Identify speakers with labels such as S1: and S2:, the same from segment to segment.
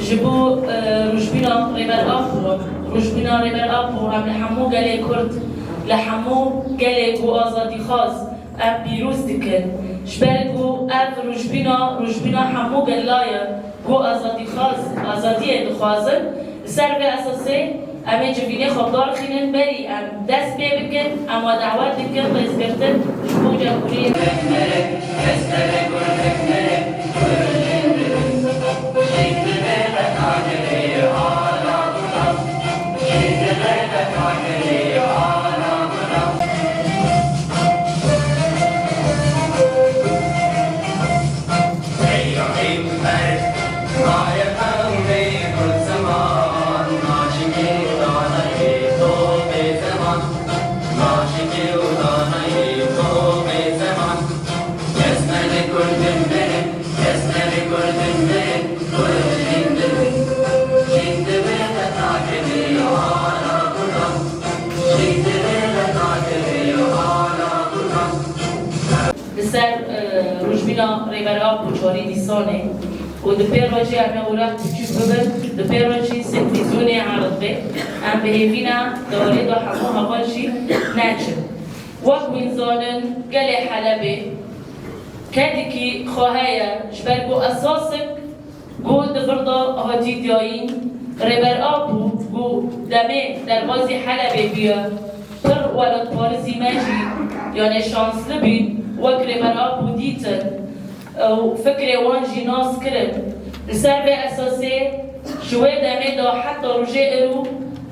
S1: جبو رجبنا ريبر أبو رجبنا ريبر أبو هم لحمو قالي كرد لحمو قالي قو آزادي خاص أم بيروز دكن جبالكو أف رجبنا حمو قلايا قو آزادي خاص آزادية دخوازن سر به اساسه امه جوینه خبردار خینن بری ام دست بی بکن اما دعوت بکن و اسپرتن جبو جمهوری سر رجبینا ریبر آب و چاری دیسانه و دپیر راجی همه اولاد تکیب ببن دپیر راجی سنتیزونی عرض به ام بهیوینا داره دا همه هواشی نچه وقت من زانن گل حلبه کدی که خواهی جبرگو اساسک گو دفردا هاتی دیاین ریبر آب گو دمه در بازی حلبه بیا پر ولد پارزی مجی یعنی شانسل بید وكر مرأة بوديتن أو فكرة وانجي ناس كرن لسر به أساسي شوية دميدا حتى رجائرو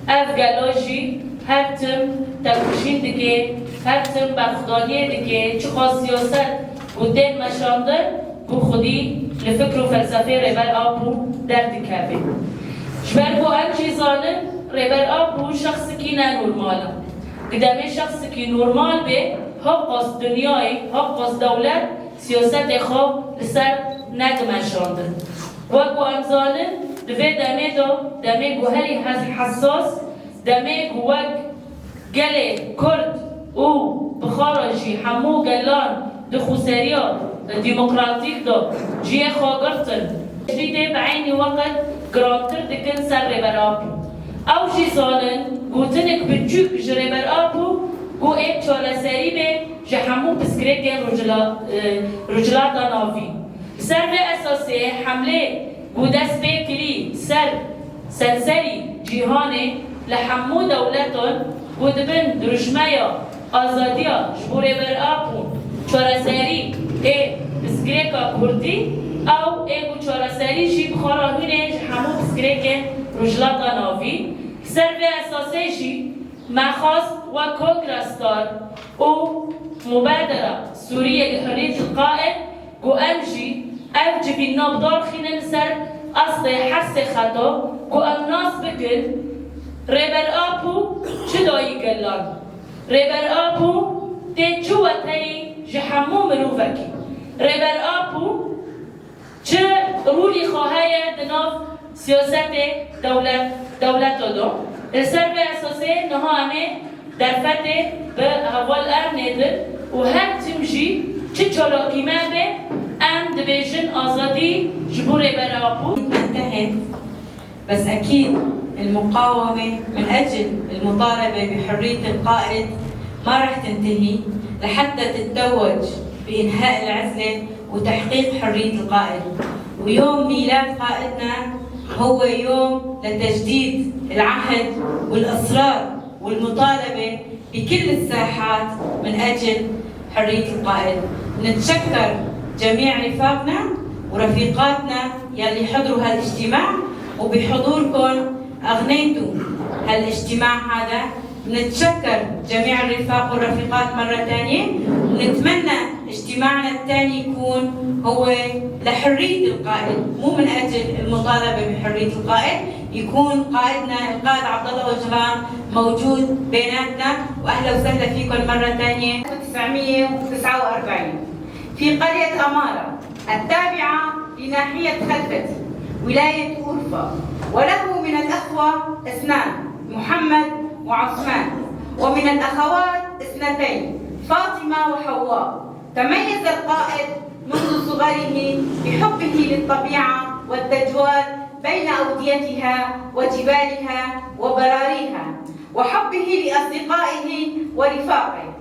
S1: أفقالاجي هرتم تكوشين دكي هرتم بخدانية دكي چخوا سياست قدين مشاندر بو خودي لفكر و فلسفه ريبر آبو در دكابه شبرگو انجي زانن ريبر آبو شخص كي نورمالا قدامي شخص كي نورمال به حقاس دنیای حقاس دولت سیاست خواب لسر نگمشاندن وگو امزانن دوی دمه گو هلی حساس دمه گو وگ گل کرد او بخارجی همو گلان دو خوسریا دیموکراتیک دا جیه خواگرتن جدیده بعینی وقت گرانتر دکن سر ریبر آبو او جی زانن گوتنک بچوک جریبر آبو گو ایک چاره سری به جهمو بسکرک رجلا داناوی سر به اساسی حمله گو دست به کلی سنسری جیهانه لحمو دولتون گو دبن درشمه آزادیا جبوره بر آبون چاره سری بسکرک کردی او ایگو چاره سری جی بخارانونه جهمو بسکرک رجلا داناوی سر به اساسی جی مخاص و کنگرستار او مبادرة سورية لحرية القائد جو أمجي أوجب النبضار خلال سر أصل حس خطا جو الناس بكل ريبر آبو چدایی گلان ريبر آبو ده جوه تایی جحمو مروفکی ريبر آبو چه رولی خواهی دناف سیاست دولت دادم السر به اساسه نها همه در فتح به حوال ندر و هر تمشي چه چالاکیمه به ام دبیجن آزادی جبور برابو
S2: انتهت بس أكيد المقاومة من أجل المطالبة بحرية القائد ما رح تنتهي لحتى تتوج بإنهاء العزلة وتحقيق حرية القائد. ويوم ميلاد قائدنا هو يوم لتجديد العهد والإصرار والمطالبة بكل الساحات من أجل حرية القائد. نتشكر جميع رفاقنا ورفيقاتنا يلي حضروا هالاجتماع، وبحضوركم أغنيتوا هالاجتماع هذا. نتشكر جميع الرفاق والرفيقات مرة ثانية، ونتمنى اجتماعنا الثاني يكون هو لحرية القائد، مو من أجل المطالبة بحرية القائد. يكون قائدنا القائد عبد الله وجران موجود بيناتنا، وأهلا وسهلا فيكم مرة ثانية.
S3: 1949 في قرية أمارة التابعة لناحية خلفتي ولاية أورفا، وله من الأخوة اثنان محمد وعثمان، ومن الأخوات اثنتين فاطمة وحواء. تميز القائد منذ صغره بحبه للطبيعة والتجوال بين أوديتها وجبالها وبراريها، وحبه لأصدقائه ورفاقه.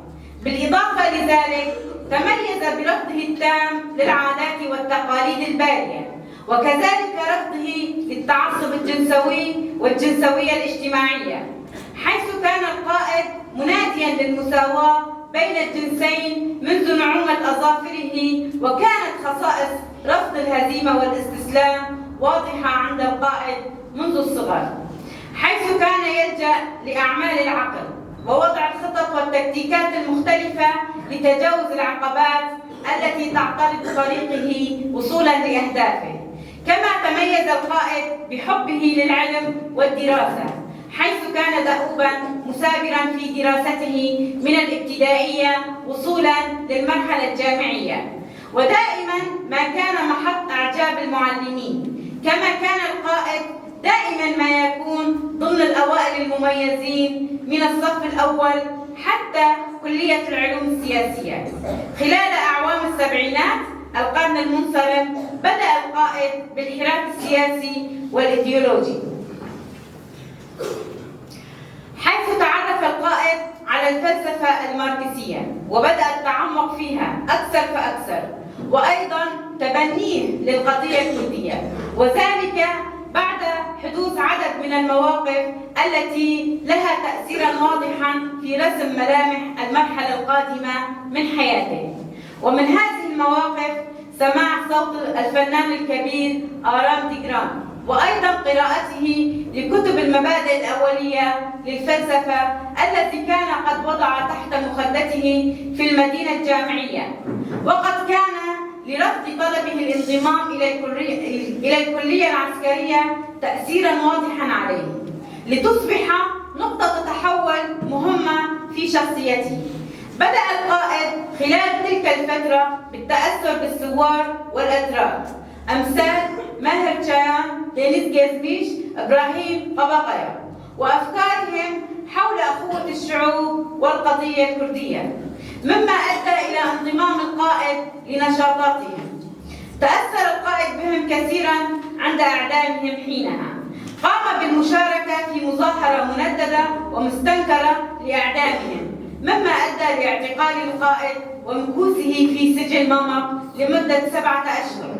S3: بالإضافة لذلك تميز برفضه التام للعادات والتقاليد البالية، وكذلك رفضه للتعصب الجنسوي والجنسوية الاجتماعية، حيث كان القائد مناديا للمساواة بين الجنسين منذ نعومة أظافره، وكانت خصائص رفض الهزيمة والاستسلام واضحة عند القائد منذ الصغر، حيث كان يلجأ لأعمال العقل ووضع الخطط والتكتيكات المختلفة لتجاوز العقبات التي تعترض طريقه وصولا لأهدافه. كما تميز القائد بحبه للعلم والدراسة، حيث كان دؤوبا مثابرا في دراسته من الابتدائية وصولا للمرحلة الجامعية، ودائما ما كان محط إعجاب المعلمين. كما كان القائد دائما ما يكون ضمن الأوائل المميزين من الصف الأول حتى كلية العلوم السياسية. خلال أعوام السبعينات القرن المنصرم بدأ القائد بالحراك السياسي والإيديولوجي، حيث تعرف القائد على الفلسفة الماركسية وبدأ التعمق فيها أكثر فأكثر، وأيضا تبنيه للقضية الكردية، وذلك بعد حدوث عدد من المواقف التي لها تأثيرا واضحا في رسم ملامح المرحلة القادمة من حياته. ومن هذه المواقف سماع صوت الفنان الكبير آرام ديغرام، وأيضا قراءته لكتب المبادئ الأولية للفلسفة التي كان قد وضع تحت مخدته في المدينة الجامعية، وقد كان لرفض طلبه الانضمام إلى الكلية العسكرية تأثيرا واضحا عليه، لتصبح نقطة تحول مهمة في شخصيته. بدأ القائد خلال تلك الفترة بالتأثر بالثوار والأتراك أمثال ماهر تشايان، دينيس جيزميش، إبراهيم قبقيا، وأفكارهم حول أخوة الشعوب والقضية الكردية، مما أدى إلى انضمام القائد لنشاطاتهم. تأثر القائد بهم كثيرا عند إعدامهم حينها. قام بالمشاركة في مظاهرة منددة ومستنكرة لإعدامهم، مما أدى لاعتقال القائد ومكوثه في سجن مامق لمدة 7 أشهر.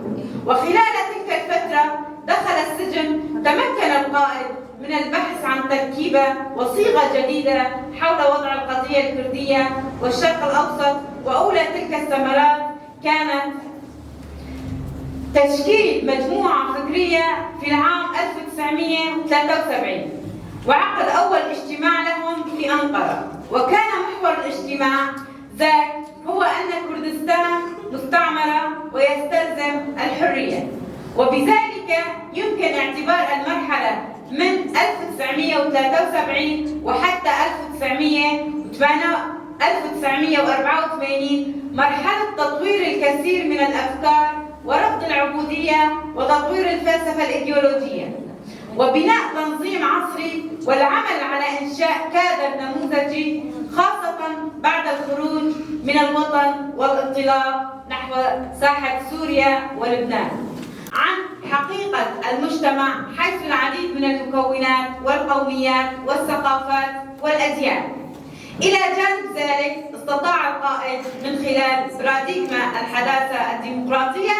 S3: وخلال تلك الفترة دخل السجن، تمكن القائد من البحث عن تركيبة وصيغة جديدة حول وضع القضية الكردية والشرق الأوسط، وأولى تلك الثمرات كانت تشكيل مجموعة فكرية في العام 1973 وعقد أول اجتماع لهم في أنقرة، وكان محور الاجتماع ذاك هو أن كردستان مستعمرة ويستلزم الحرية، وبذلك يمكن اعتبار المرحلة من 1973 وحتى 1984 مرحلة تطوير الكثير من الأفكار ورفض العبودية وتطوير الفلسفة الإيديولوجية وبناء تنظيم عصري والعمل على إنشاء كادر نموذجي، خاصة بعد الخروج من الوطن والانطلاق نحو ساحة سوريا ولبنان عن حقيقة المجتمع، حيث العديد من المكونات والقوميات والثقافات والأديان. إلى جانب ذلك استطاع القائد من خلال باراديغما الحداثة الديمقراطية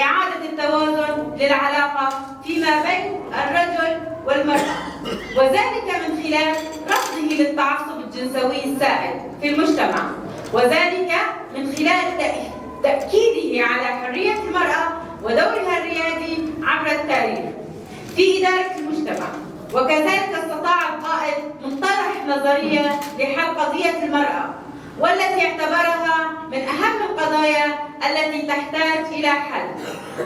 S3: إعادة التوازن للعلاقة فيما بين الرجل والمرأة، وذلك من خلال رفضه للتعصب الجنسوي السائد في المجتمع، وذلك من خلال تأكيده على حرية المرأة ودورها الريادي عبر التاريخ في إدارة المجتمع. وكذلك استطاع القائد من طرح نظرية لحل قضية المرأة، والتي اعتبرها من أهم القضايا التي تحتاج إلى حل،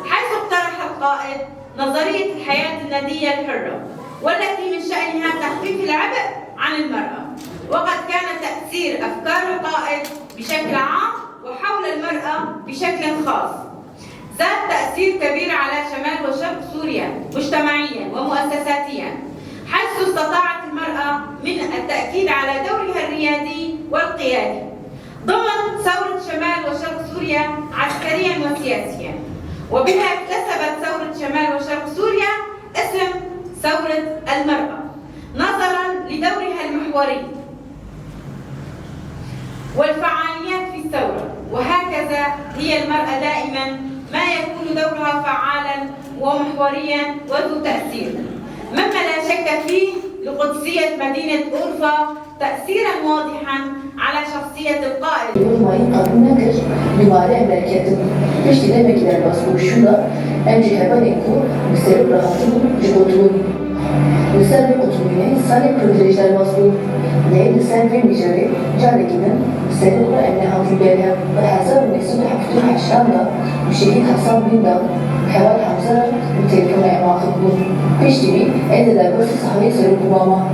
S3: حيث اقترح القائد نظرية الحياة الندية الحرة، والتي من شأنها تخفيف العبء عن المرأة. وقد كان تأثير أفكار القائد بشكل عام وحول المرأة بشكل خاص ذات تأثير كبير على شمال وشرق سوريا مجتمعيا ومؤسساتيا، حيث استطاعت المرأة من التأكيد على دورها الريادي والقيادي ضمن ثورة شمال وشرق سوريا عسكريا وسياسيا، وبها اكتسبت ثورة شمال وشرق سوريا اسم محوري والفعاليات في الثورة. وهكذا هي المرأة دائما ما يكون دورها فعالا ومحوريا وذو تأثير، مما لا شك فيه لقدسية مدينة أورفا تأثيرا واضحا على شخصية القائد.
S4: Olmayı kabul nedir? Mimari emeliyetim. Pişti demekler basbu şunda. Emci hebaneku, müsterip rahatım, cibotulu. Müster bir oturmine, sahip privilejiler basbu. Neydi sen ve mücadele, cadekinin, müsterip ve emni hafiflerine ve hazır mesul hafifli haşlamda, müşehit Hasan Bindan, Heval Hamza, mütelifine emakıblu. Pişti mi, endeler basit sahibi sarı kubama.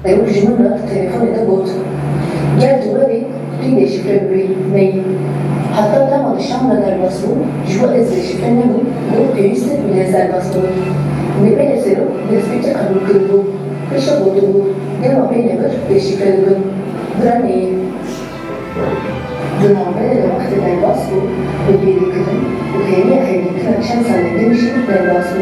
S4: Ve bu cümle telefon ede bot. Gel duvarı, bir şifre bir mail. Hatta tam alışan da basbu, şu ezber şifre ne bu peyiste mülezer basbu. Ne belirse nesbite kabul kırdı. Peşe buldu bu. Devam eylemek ve şifreli Brani. Dönamda da vakti der basbu. Ve bir kırın. Bu hediye hediyetin akşam sahnede bir şey der basbu.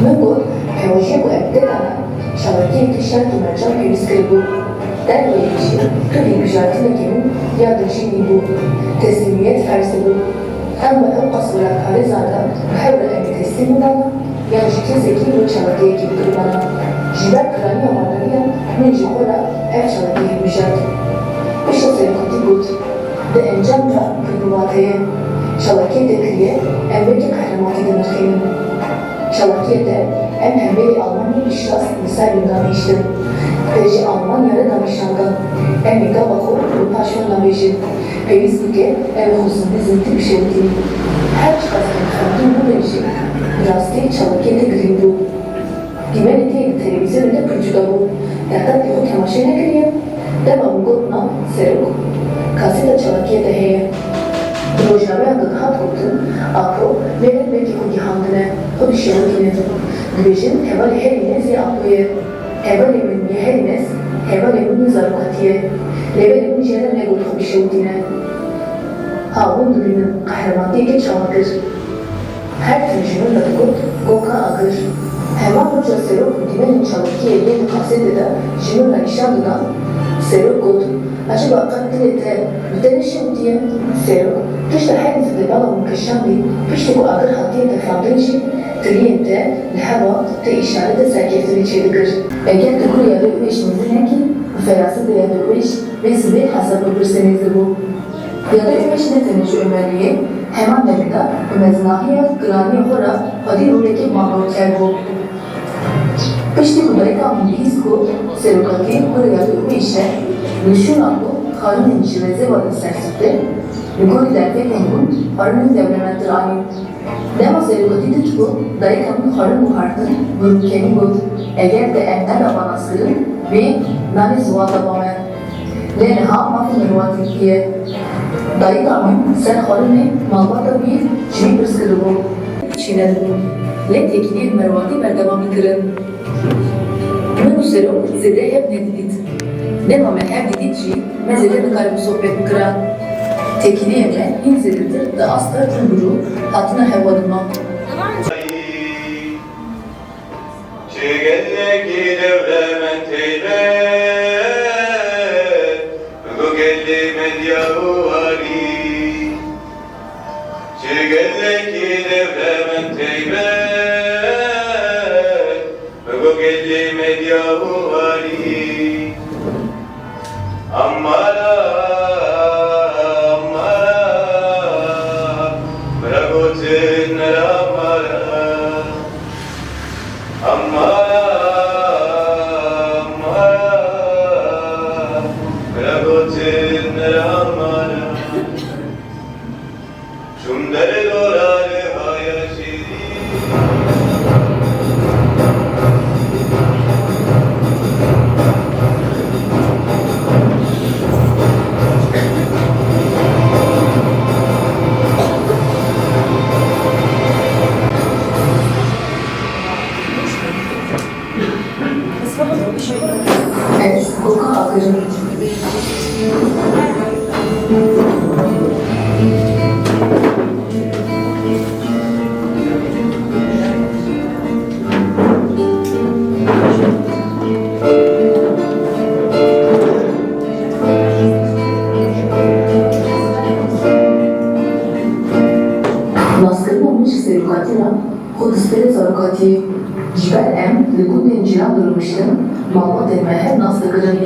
S4: Menurut proje bu eptedana şabakiyeti şart mercan püriskribu. Derlo için tüm mücadelenin yardımcı bu teslimiyet felsefi. Ama en kasıla karizada hayra emi teslim edana yarışıkı zeki bu şabakiye gibi durmana. Jiber krani amanlarıyla mecli kola ev şabakiye mücadele. Işıl sevkati bud ve encamla kırmıvataya şabakiye dekriye emveki kahramatı demirkenin. Şalakiyede en hemeli Almanya işlas misal yundanmıştı. Peki Almanya'da danışandan en mega bakı bu paşman namıcı. Perizlik'e ev huzunda zinti bir şey değil. Her çıkarken kaldığı bu derece rastlayı Şalakiyede grindu. Gimenite televizyonda pürcüda bu. Yatak yuhu temaşayla giriyor. Devamı gotna seruk. Kaseta Şalakiyede heye. Rojname adını hat koptu, apro, mevlet belki kudi hamdine, kudi şevkine. Güvejin hevali her ines ya aploye, hevali ünni her ines, hevali ünni zarukatiye, level ünni jenen ne kudi kudi şevkine. Havun dülünün kahramanlığı geç ağır. Her tümcünün latıkut, goka ağır. Hemen hoca serok dimenin çalıkiye yeni kasetede, jimurla nişanlıdan, serok kod. Acaba kattilete müdeneşim diye serok. Pişte her nizde balon kışandı, pişte bu ağır hatiye tefandığın için tüliyente, lehava te işarete serkeftini çelikir. Eğer de kuru yadı üveş mizine ki, ferası da yadı üveş ve sibe hasabı bir senizde bu. Yadı üveş ne teneci ömerliğe, hemen demida, ümeznahiye, grani hora, hadi ruleki mahmurker bu. Pişte bu darika mühizku, serokati kuru yadı üveşe, Nüşün aklı, karın enişi ve zevalın sersifte, Nükoni derfe kengun, harının devlemettir ani. Dema serukati tıçku, dayikanın harın muhartın, mümkeni gud, eğer de emden aban asırın ve nani zuvada bame. Leneha mafi nirvatik diye. Dayikanın sen harını malbata bir çiğ bir sıkırı bu. Çiğnedir bu. Let ekili mervati berdevamı kırın. Menu seruk zede hep nedidit. Devamlı her dediği mezede bir karım sohbet kıran. Tekili yemle inzelidir de asla tümbürü hatına hevadıma.
S5: Çiğelleki devlementeyle bu geldi medyahu ali. Çiğelleki devlementeyle bu geldi medyahu ali. Ammara, ammara, bırakutun ammara. Ammara, ammara, bırakutun ammara. Şundere doları hayaşiri.
S4: Evet, koku akırın. malbat etmeye nasıl kırın?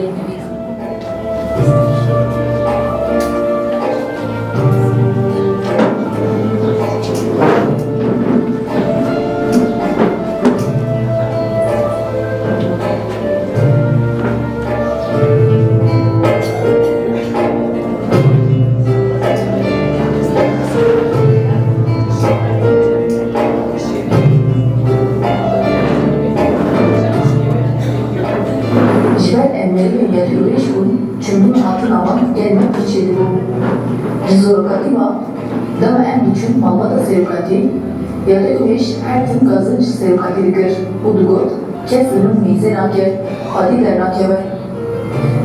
S4: Jiber emleri ve yatıyormuş bu, çünkü hatun ama gelmek içeri bu. Zorukati var, dama en üçün malbata sevkati, yatıyormuş her tüm kazanç sevkatidir. Bu dugot, kesinlikle meyze naker, hadiler nakever.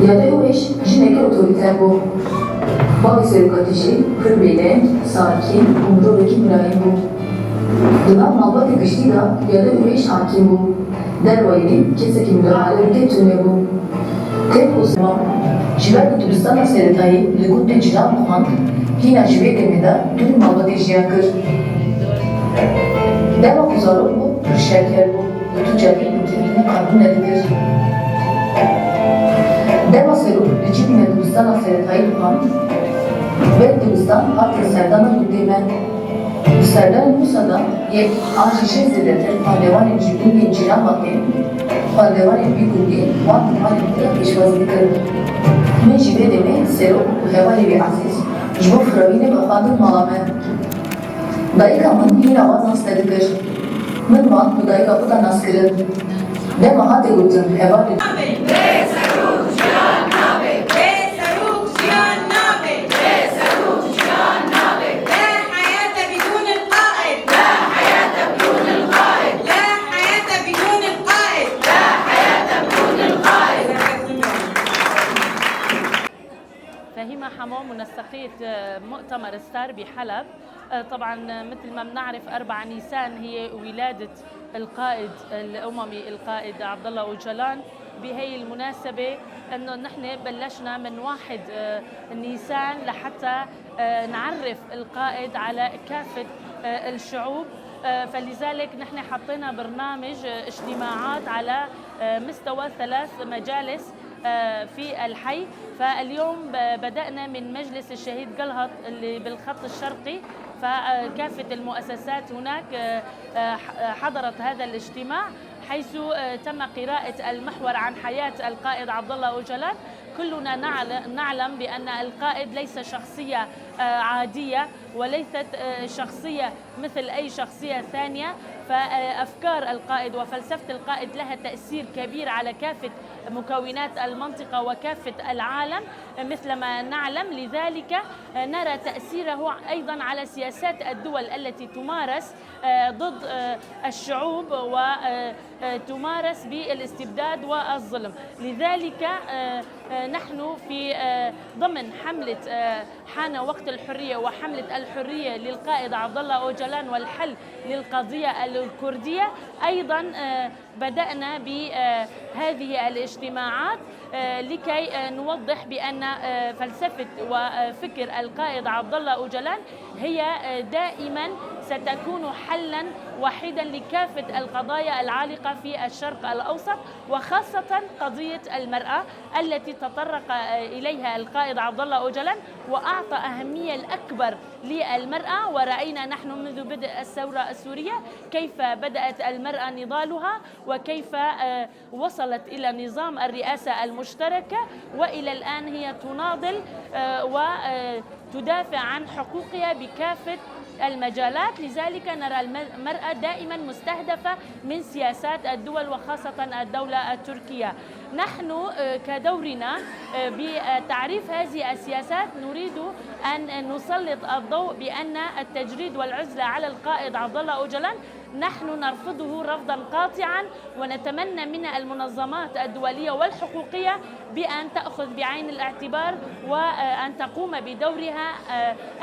S4: Yatıyormuş jineke otoriter bu. Bazı sevkatişi, hürbelenk, sakin, umurudaki mülayim bu. Dınan malbata güçlü da yatıyormuş hakim bu. Dervayı keseki müdahale ülke bu. Tek Osman, Jiber Kutubistan Seretayı, Lekut Tecran Muhan, Hina Jiber Demida, Tüm Malbate Jiyakır. Deva Kuzarok bu, Rüşerker bu, Bütün Cebri Ülkeline karbon edilir. Deva Serup, Recep Kutubistan Seretayı Muhan, ve Kutubistan Hakkı Serdan'a Kutdemen. Serdar Musa'da yek Anşişe Zedetir, Pandevan Cibun Genciran Vakti, Pandevan Bikundi, Vakti Malik'te peşvazlıkır. Men jibe deme, Sero, Hevali ve Aziz, Jibo Fravine Bafadır Malamen. Dayıkamın yine avaz nasledir. Men van bu dayıkapı da naskırır. De maha tegutun, Hevali.
S6: فهيمة حمام منسقية مؤتمر ستار بحلب. طبعا مثل ما بنعرف 4 نيسان هي ولادة القائد الأممي القائد عبد الله أوجلان. بهي المناسبة أنه نحن بلشنا من 1 نيسان لحتى نعرف القائد على كافة الشعوب. فلذلك نحن حطينا برنامج اجتماعات على مستوى 3 مجالس في الحي. فاليوم بدأنا من مجلس الشهيد قلهط اللي بالخط الشرقي. فكافة المؤسسات هناك حضرت هذا الاجتماع، حيث تم قراءة المحور عن حياة القائد عبد الله أوجلان. كلنا نعلم بأن القائد ليس شخصية عادية وليست شخصية مثل أي شخصية ثانية. فأفكار القائد وفلسفة القائد لها تأثير كبير على كافة مكونات المنطقة وكافة العالم مثلما نعلم. لذلك نرى تأثيره أيضا على سياسات الدول التي تمارس ضد الشعوب وتمارس بالاستبداد والظلم. لذلك نحن في ضمن حملة حان وقت الحرية وحملة الحرية للقائد عبد الله أوجلان والحل للقضية الكردية أيضا بدأنا بهذه الاجتماعات لكي نوضح بأن فلسفة وفكر القائد عبد الله أوجلان هي دائما ستكون حلا وحيدا لكافة القضايا العالقة في الشرق الأوسط، وخاصة قضية المرأة التي تطرق إليها القائد عبد الله أوجلان وأعطى أهمية الأكبر للمرأة. ورأينا نحن منذ بدء الثورة السورية كيف بدأت المرأة نضالها وكيف وصلت إلى نظام الرئاسة المشتركة، وإلى الآن هي تناضل وتدافع عن حقوقها بكافة المجالات. لذلك نرى المرأة دائما مستهدفة من سياسات الدول وخاصة الدولة التركية. نحن كدورنا بتعريف هذه السياسات نريد أن نسلط الضوء بأن التجريد والعزلة على القائد عبد الله أوجلان نحن نرفضه رفضا قاطعا، ونتمنى من المنظمات الدولية والحقوقية بأن تأخذ بعين الاعتبار وأن تقوم بدورها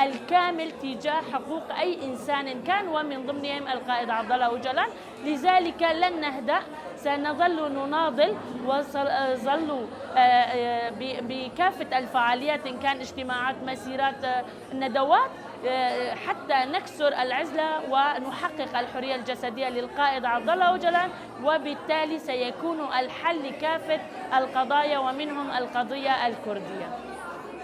S6: الكامل تجاه حقوق أي إنسان كان ومن ضمنهم القائد عبد الله أوجلان. لذلك لن نهدأ، سنظل نناضل وظل بكافة الفعاليات إن كان اجتماعات مسيرات ندوات حتى نكسر العزلة ونحقق الحرية الجسدية للقائد عبد الله أوجلان، وبالتالي سيكون الحل لكافة القضايا ومنهم القضية الكردية.